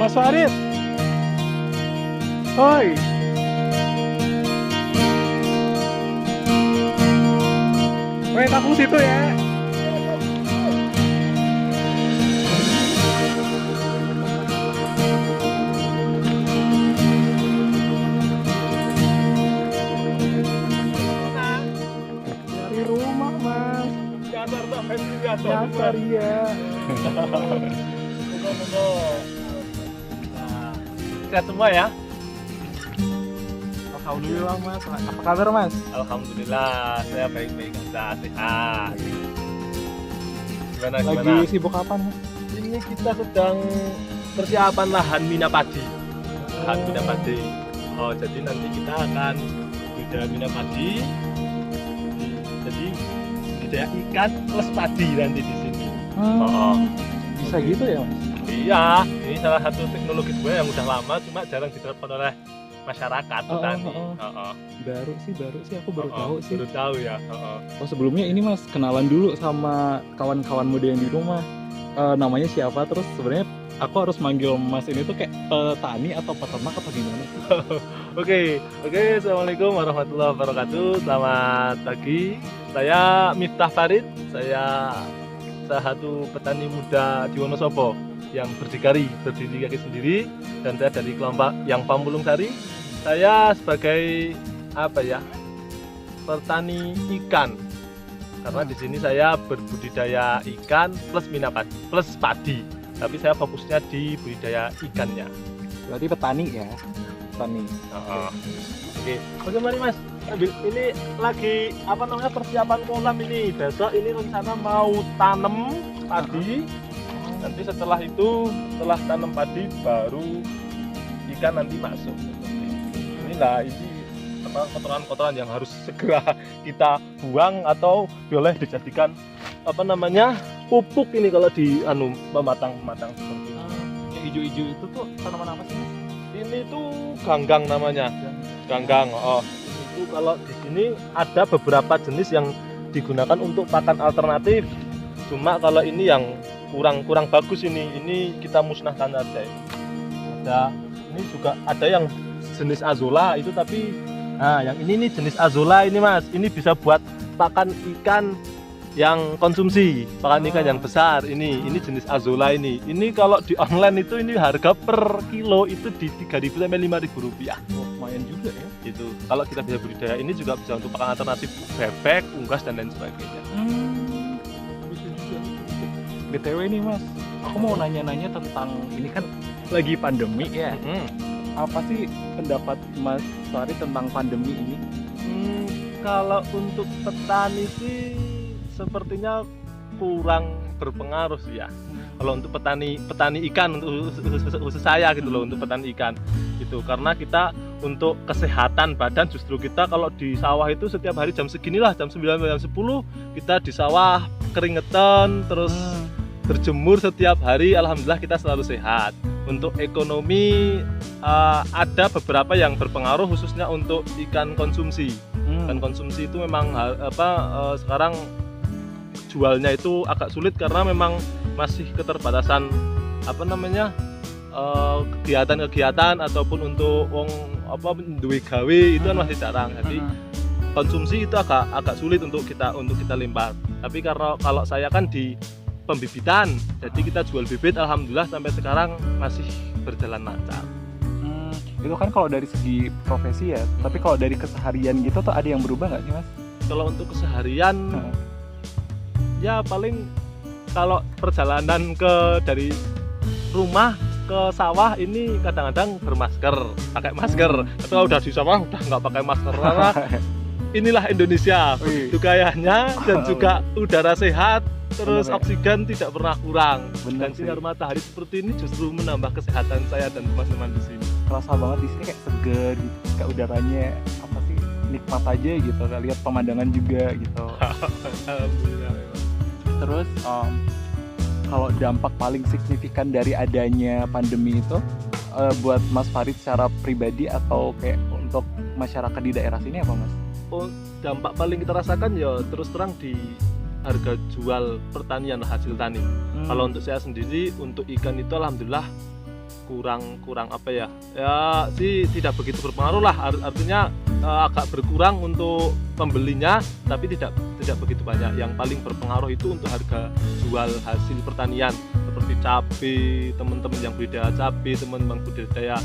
Mas Farid. Hoi. Woi, kamu situ ya. Dari rumah, Mas. Nyasar tak bensin ya, Nyasar ya. Moga-moga. Nah, sehat semua ya. Alhamdulillah, Mas. Apa kabar, Mas? Alhamdulillah, saya baik-baik saja, sehat. Gimana? Lagi sibuk apa, Mas? Ini kita sedang persiapan lahan mina padi. Lahan mina padi. Oh, jadi nanti kita akan budidaya mina padi. Jadi budidaya ikan plus padi nanti di sini. Oh. Bisa gitu ya, Mas? Iya, ini salah satu teknologi sebenarnya yang udah lama, cuma jarang diterapkan oleh masyarakat petani. Baru sih aku baru tahu sih. Baru tahu ya. Oh, sebelumnya ini Mas kenalan dulu sama kawan-kawan muda yang di rumah. Namanya siapa? Terus sebenarnya aku harus manggil Mas ini tuh kayak petani atau peternak atau gimana sih? Oke, assalamualaikum warahmatullahi wabarakatuh. Selamat pagi. Saya Miftah Farid. Saya salah satu petani muda di Wonosobo yang berdikari, berdiri kaki sendiri, dan saya dari kelompok yang Pamulung Sari. Saya sebagai petani ikan, karena di sini saya berbudidaya ikan plus mina padi, plus padi. Tapi saya fokusnya di budidaya ikannya. Berarti petani ya, petani. Oke, mari Mas. Ini lagi persiapan kolam ini. Besok ini rencana mau tanam padi. Nanti setelah tanam padi baru ikan nanti masuk. Inilah ini kotoran-kotoran yang harus segera kita buang atau boleh dijadikan pupuk ini kalau di pematang seperti ini. Yang hijau-hijau itu tuh tanaman apa sih, Mas? Ini tuh ganggang namanya. Ganggang. Itu kalau di sini ada beberapa jenis yang digunakan untuk pakan alternatif. Cuma kalau ini yang kurang bagus ini kita musnahkan saja. Ini juga ada yang jenis azolla itu, tapi yang ini nih jenis azolla ini Mas. Ini bisa buat pakan ikan yang konsumsi, pakan ikan yang besar. Ini jenis azolla ini. Ini kalau di online itu ini harga per kilo itu di 3.000 sampai 5.000 rupiah. Oh, lumayan juga ya. Itu kalau kita bisa budidaya ini juga bisa untuk pakan alternatif bebek, unggas dan lain sebagainya. BTW nih Mas, aku mau nanya-nanya tentang ini kan lagi pandemi ya. Apa sih pendapat Mas Fari tentang pandemi ini? Kalau untuk petani sih sepertinya kurang berpengaruh sih ya. Kalau untuk petani ikan, untuk khusus saya gitu loh, untuk petani ikan gitu, karena kita untuk kesehatan badan justru kita kalau di sawah itu setiap hari jam seginilah, jam 9 jam 10 kita di sawah keringetan terus berjemur setiap hari, alhamdulillah kita selalu sehat. Untuk ekonomi ada beberapa yang berpengaruh khususnya untuk ikan konsumsi. Ikan konsumsi itu memang sekarang jualnya itu agak sulit karena memang masih keterbatasan kegiatan-kegiatan ataupun untuk duwe gawe itu kan masih jarang. Jadi konsumsi itu agak sulit untuk kita limpah. Tapi karena kalau saya kan di pembibitan, jadi kita jual bibit, alhamdulillah sampai sekarang masih berjalan lancar. Itu kan kalau dari segi profesi ya, tapi kalau dari keseharian gitu tuh ada yang berubah nggak sih Mas? Kalau untuk keseharian ya paling kalau perjalanan dari rumah ke sawah ini kadang-kadang pakai masker. Tapi kalau udah di sawah udah nggak pakai masker karena inilah Indonesia, begitu kayanya dan juga udara sehat. Terus oksigen tidak pernah kurang. Dan sinar matahari seperti ini justru menambah kesehatan saya dan teman-teman di sini. Terasa banget di sini kayak seger gitu, kayak udaranya nikmat aja gitu. Lihat pemandangan juga gitu. Alhamdulillah. Terus kalau dampak paling signifikan dari adanya pandemi itu buat Mas Farid secara pribadi atau kayak untuk masyarakat di daerah sini apa Mas? Dampak paling kita rasakan ya terus terang di harga jual pertanian, hasil tani. Kalau untuk saya sendiri, untuk ikan itu alhamdulillah kurang apa ya sih tidak begitu berpengaruh lah, artinya agak berkurang untuk pembelinya tapi tidak begitu banyak. Yang paling berpengaruh itu untuk harga jual hasil pertanian seperti cabai, teman-teman yang budidaya cabai, teman-teman budidaya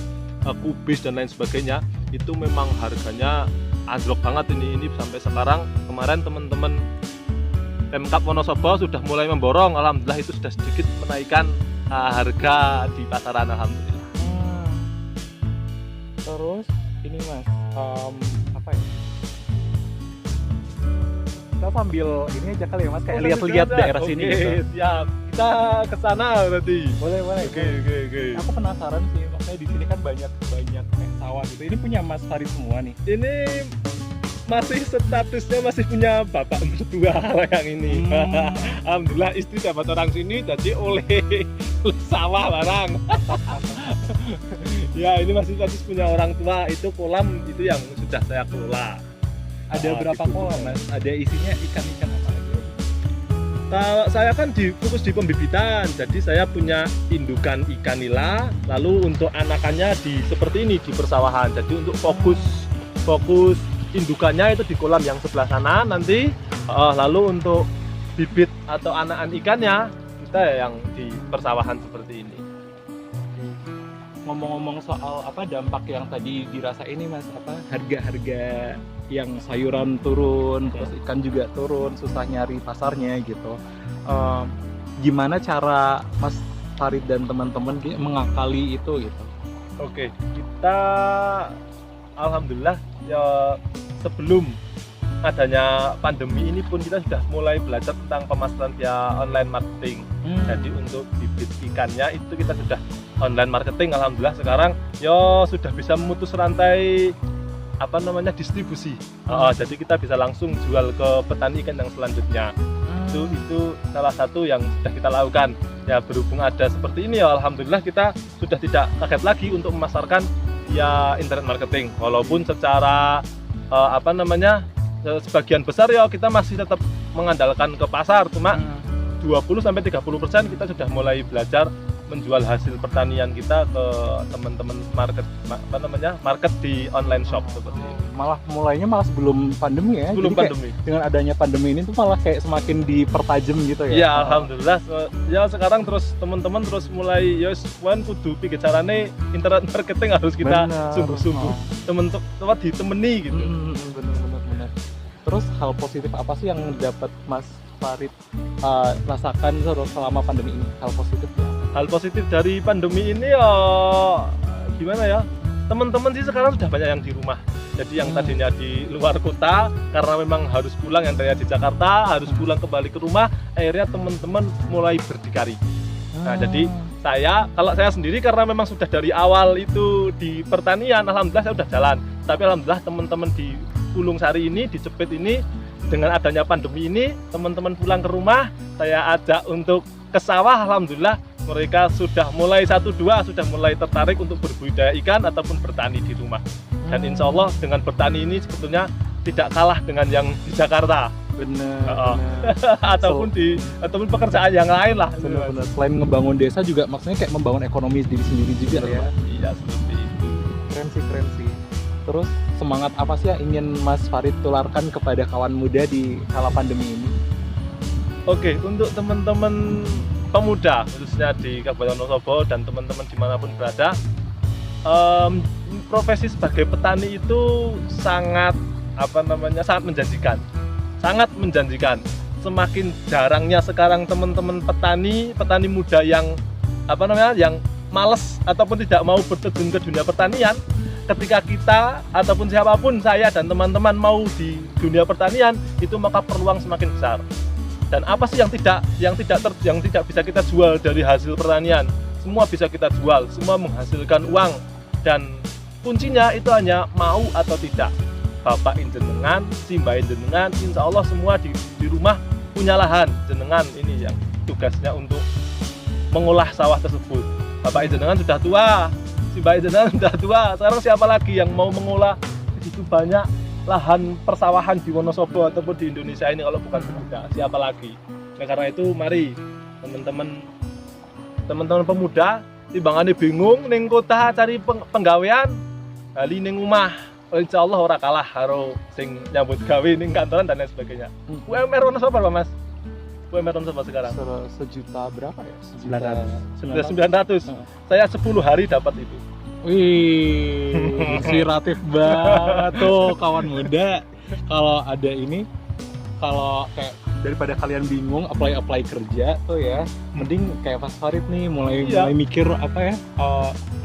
kubis dan lain sebagainya, itu memang harganya anjlok banget ini sampai sekarang. Kemarin teman-teman Pemkab Wonosobo sudah mulai memborong, alhamdulillah itu sudah sedikit menaikkan harga di pasaran, alhamdulillah. Terus ini Mas, apa ya? Kita sambil ini aja kali ya Mas, kayak lihat-lihat daerah sini gitu. Siap. Kita ke sana berarti. Boleh. Oke. Aku penasaran sih, maksudnya di sini kan banyak kayak sawah gitu. Ini punya Mas Farid semua nih. Ini masih statusnya masih punya bapak mertua yang ini. Alhamdulillah istri dapat orang sini jadi oleh sawah barang. Ya ini masih status punya orang tua, itu kolam itu yang sudah saya kelola. Ada berapa kolam Mas? Ada isinya ikan-ikan apa aja? Kalau saya kan fokus di pembibitan, jadi saya punya indukan ikan nila, lalu untuk anakannya seperti ini di persawahan. Jadi untuk fokus indukannya itu di kolam yang sebelah sana nanti, lalu untuk bibit atau anakan ikannya kita yang di persawahan seperti ini. Ngomong-ngomong soal dampak yang tadi dirasain nih Mas, harga-harga yang sayuran turun, terus ikan juga turun, susah nyari pasarnya gitu. Gimana cara Mas Farid dan teman-teman mengakali itu gitu? Oke, kita alhamdulillah ya sebelum adanya pandemi ini pun kita sudah mulai belajar tentang pemasaran via online marketing. Jadi untuk bibit ikannya itu kita sudah online marketing, alhamdulillah sekarang ya sudah bisa memutus rantai distribusi. Jadi kita bisa langsung jual ke petani ikan yang selanjutnya. Itu salah satu yang sudah kita lakukan. Ya berhubung ada seperti ini ya alhamdulillah kita sudah tidak kaget lagi untuk memasarkan via internet marketing. Walaupun secara sebagian besar ya kita masih tetap mengandalkan ke pasar, cuma 20-30% kita sudah mulai belajar menjual hasil pertanian kita ke teman-teman market di online shop seperti ini. Mulainya sebelum pandemi ya. Sebelum pandemi. Dengan adanya pandemi ini tuh malah kayak semakin dipertajam gitu ya. Ya alhamdulillah. Ya sekarang terus teman-teman terus mulai kudu pikir carane internet marketing harus kita sungguh-sungguh teman-teman ditemani gitu. Benar. Terus hal positif apa sih yang dapat Mas Farid rasakan selama pandemi ini? Hal positif dari pandemi ini ya gimana ya? Teman-teman sih sekarang sudah banyak yang di rumah. Jadi yang tadinya di luar kota karena memang harus pulang, yang tadinya di Jakarta harus pulang kembali ke rumah, akhirnya teman-teman mulai berdikari. Nah, jadi kalau saya sendiri karena memang sudah dari awal itu di pertanian, alhamdulillah saya sudah jalan. Tapi alhamdulillah teman-teman di Pulung Sari ini, di Cepit ini, dengan adanya pandemi ini, teman-teman pulang ke rumah, saya ajak untuk ke sawah, alhamdulillah mereka sudah mulai sudah mulai tertarik untuk berbudidaya ikan ataupun bertani di rumah. Dan insya Allah dengan bertani ini sebetulnya tidak kalah dengan yang di Jakarta. Benar. ataupun pekerjaan yang lain lah. Benar. Selain ngebangun desa juga maksudnya kayak membangun ekonomi diri sendiri juga ya. Iya seperti itu. Keren sih. Terus semangat apa sih yang ingin Mas Farid tularkan kepada kawan muda di kala pandemi ini? Oke, untuk teman-teman pemuda khususnya di Kabupaten Wonosobo dan teman-teman dimanapun berada, profesi sebagai petani itu sangat menjanjikan. Semakin jarangnya sekarang teman-teman petani muda yang malas ataupun tidak mau berterjun ke dunia pertanian. Ketika kita ataupun siapapun, saya dan teman-teman mau di dunia pertanian, itu maka peluang semakin besar. Dan apa sih yang tidak bisa kita jual dari hasil pertanian? Semua bisa kita jual, semua menghasilkan uang, dan kuncinya itu hanya mau atau tidak. Bapak jenengan, simbah jenengan, insya Allah semua di rumah punya lahan. Jenengan ini yang tugasnya untuk mengolah sawah tersebut. Bapak jenengan sudah tua, simbah jenengan sudah tua. Sekarang siapa lagi yang mau mengolah begitu banyak lahan persawahan di Wonosobo ataupun di Indonesia ini kalau bukan pemuda? Siapa lagi? Nah, karena itu mari teman-teman pemuda timbangane bingung ning kota cari penggawean, bali ning omah. Insyaallah ora kalah karo sing nyambut gawe ning kantoran dan lain sebagainya. UMR ono sapa, Mas? UMR ono sapa sekarang? Sejuta berapa ya? 900. Saya 10 hari dapat itu. Wih, inspiratif banget tuh kawan muda. Kalau ada ini, kalau kayak daripada kalian bingung apply kerja tuh ya, mending kayak Mas Farid nih mulai mikir apa ya,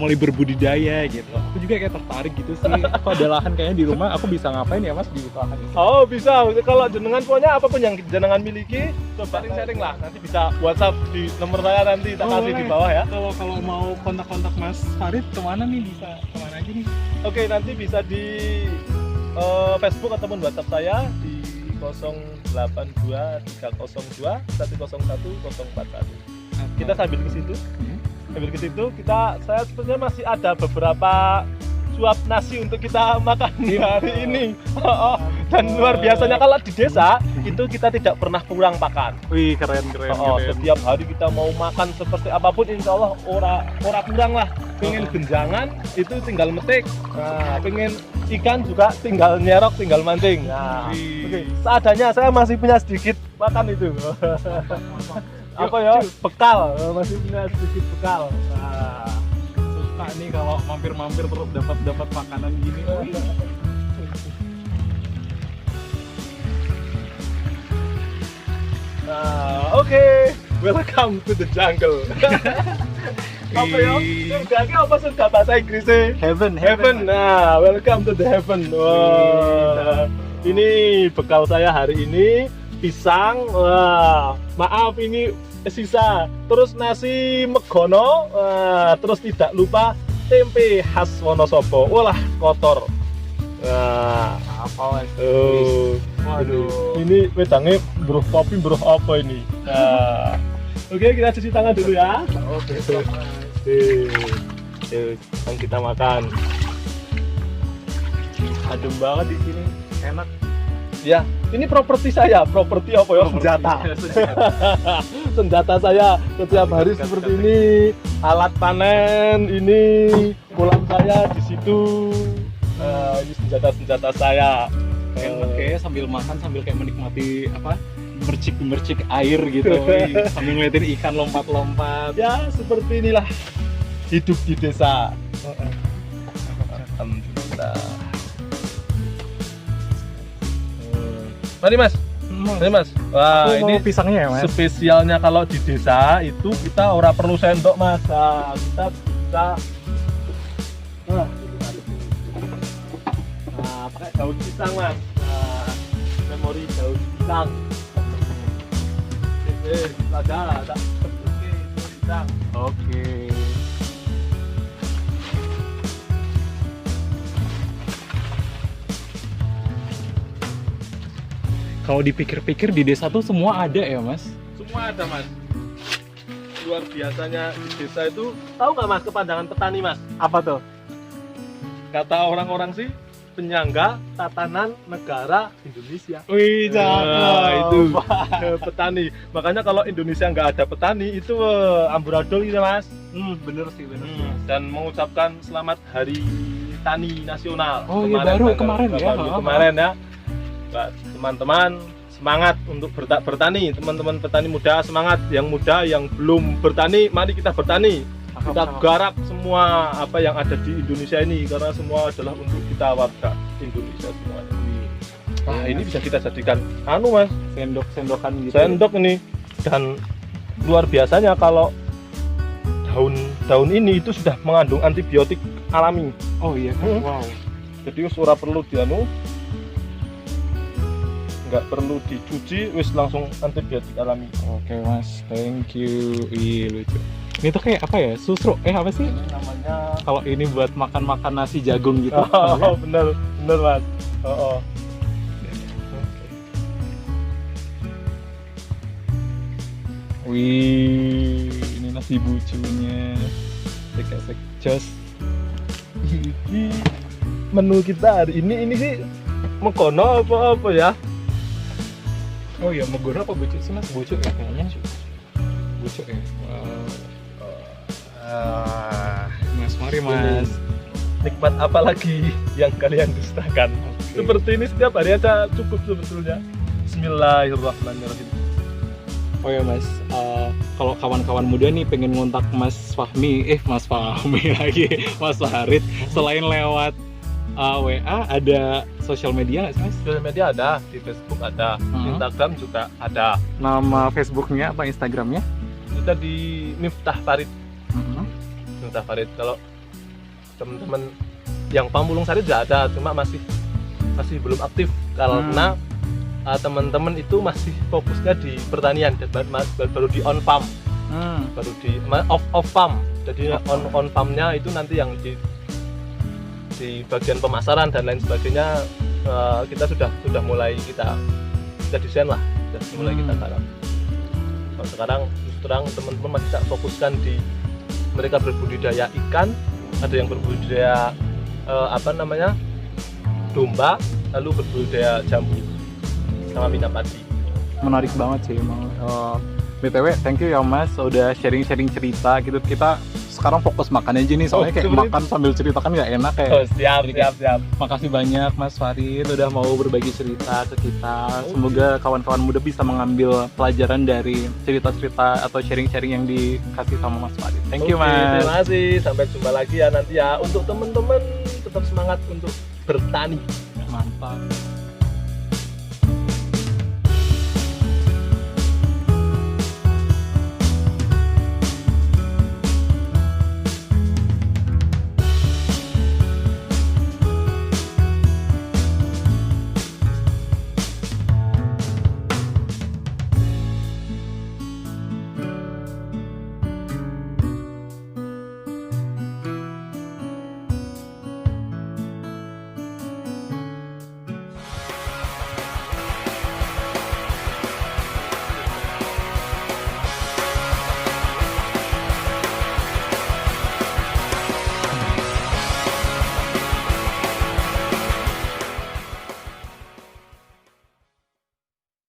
mulai berbudidaya gitu. Aku juga kayak tertarik gitu sih. Aku ada lahan kayaknya di rumah, aku bisa ngapain ya Mas di lahan itu? Oh bisa, kalau jenengan punya apapun yang jenengan miliki, coba sharing lah. Nanti bisa WhatsApp di nomor saya nanti tak kasih di bawah ya. Kalau mau kontak Mas Farid kemana nih, bisa kemana aja nih? Oke, nanti bisa di Facebook ataupun WhatsApp saya di 082 302 101 041. Kita sambil ke situ. Saya sebenarnya masih ada beberapa suap nasi untuk kita makan di hari ini. Dan luar biasanya kalau di desa itu kita tidak pernah kurang makan. Wih, keren. Setiap hari kita mau makan seperti apapun insya Allah ora kurang lah. Pengen genjangan itu tinggal metik. Nah, pengen ikan juga tinggal nyerok, tinggal mancing. Nah, oke. Seadanya saya masih punya sedikit makan itu. Apa ya? Bekal, masih punya sedikit bekal. Nah, suka nih kalau mampir-mampir terus dapat makanan gini. Nah, oke. Welcome to the jungle. Apa ya? Surga apa surga bahasa Inggrisnya? Heaven. Nah, welcome to the heaven. Wah. Ini bekal saya hari ini, pisang. Wah, maaf ini sisa. Terus nasi megono, terus tidak lupa tempe khas Wonosobo. Walah, kotor. Nah, apa waduh. Ini wedangnya bruh kopi, bruh apa ini? Nah. Oke, kita cuci tangan dulu ya. Oke. Yang kita makan. Adem banget di sini, enak. Ya, ini properti saya. Properti apa ya? Senjata. Senjata saya setiap hari seperti ini. Alat panen ini, kolam saya di situ. Ini senjata saya. Enak kayak sambil makan sambil kayak menikmati apa? Mercik air gitu. Sambil ngeliatin ikan lompat-lompat. Ya, seperti inilah hidup di desa. Alhamdulillah. Mari Mas. Wah, ini pisangnya ya Mas. Spesialnya kalau di desa itu kita ora perlu sendok Mas. Nah, kita bisa pakai daun pisang Mas. Nah, memori daun pisang. Ada pisang. Oke. Kalau dipikir-pikir di desa tuh semua ada ya Mas? Semua ada Mas. Luar biasanya di desa itu, tahu nggak Mas kepanjangan petani Mas? Apa tuh? Kata orang-orang sih penyangga tatanan negara Indonesia. Wih, itu petani. Makanya kalau Indonesia nggak ada petani itu amburadul gitu Mas. Bener sih. Dan mengucapkan selamat Hari Tani Nasional. Oh iya, baru kemarin ya. Kemarin ya. Teman-teman semangat untuk bertani. Teman-teman petani muda semangat. Yang muda yang belum bertani, mari kita bertani. Kita garap semua apa yang ada di Indonesia ini karena semua adalah untuk kita warga Indonesia semuanya. Nah, ini bisa kita jadikan Mas, sendok-sendokan gitu. Sendok ini. Dan luar biasanya kalau daun ini itu sudah mengandung antibiotik alami. Oh iya kan? Wow. Jadi ora perlu nggak perlu dicuci, wis langsung antibiotik alami. Oke Mas, thank you. Ih, lucu. Ini tuh kayak apa ya? Susruk. Apa sih? Ini namanya kalau ini buat makan nasi jagung gitu. Oh, bener Mas. Oh. Wih, ini nasi bucunya. Sek jos. Ini menu kita hari ini sih mekono apa ya? Oh iya, megoro apa bucuk sih Mas? Bucuk ya kayaknya. Bucuk ya. Mas, mari Mas. Nikmat apa lagi yang kalian dustakan? Oke. Seperti ini setiap hari aja cukup sebetulnya. Bismillahirrahmanirrahim. Oh ya Mas, kalau kawan-kawan muda nih pengen ngontak Mas Fahmi lagi, Mas Farid, selain lewat WA, ada sosial media nggak sih Mas? Sosial media ada, di Facebook ada, Instagram juga ada. Nama Facebooknya apa Instagramnya? Kita di Miftah Farid. Miftah Farid. Kalau teman-teman yang Pamulung Sari juga ada, cuma masih belum aktif karena teman-teman itu masih fokusnya di pertanian, baru di on farm, baru di off farm. Jadi on farmnya itu nanti yang di bagian pemasaran dan lain sebagainya, kita sudah mulai kita desain lah, sudah mulai kita garap. Kalau sekarang terus terang teman-teman masih tak fokuskan di mereka berbudidaya ikan, ada yang berbudidaya domba, lalu berbudidaya jambu sama minyak padi. Menarik banget sih emang. BTW, thank you ya Mas, udah sharing-sharing cerita gitu. Kita sekarang fokus makan aja nih, soalnya kayak makan sambil cerita kan nggak enak ya. Siap. Makasih banyak Mas Farid udah mau berbagi cerita ke kita. Semoga kawan-kawan muda bisa mengambil pelajaran dari cerita-cerita atau sharing-sharing yang dikasih sama Mas Farid. Thank you Mas. Terima kasih. Sampai jumpa lagi ya nanti ya. Untuk teman-teman tetap semangat untuk bertani. Mantap.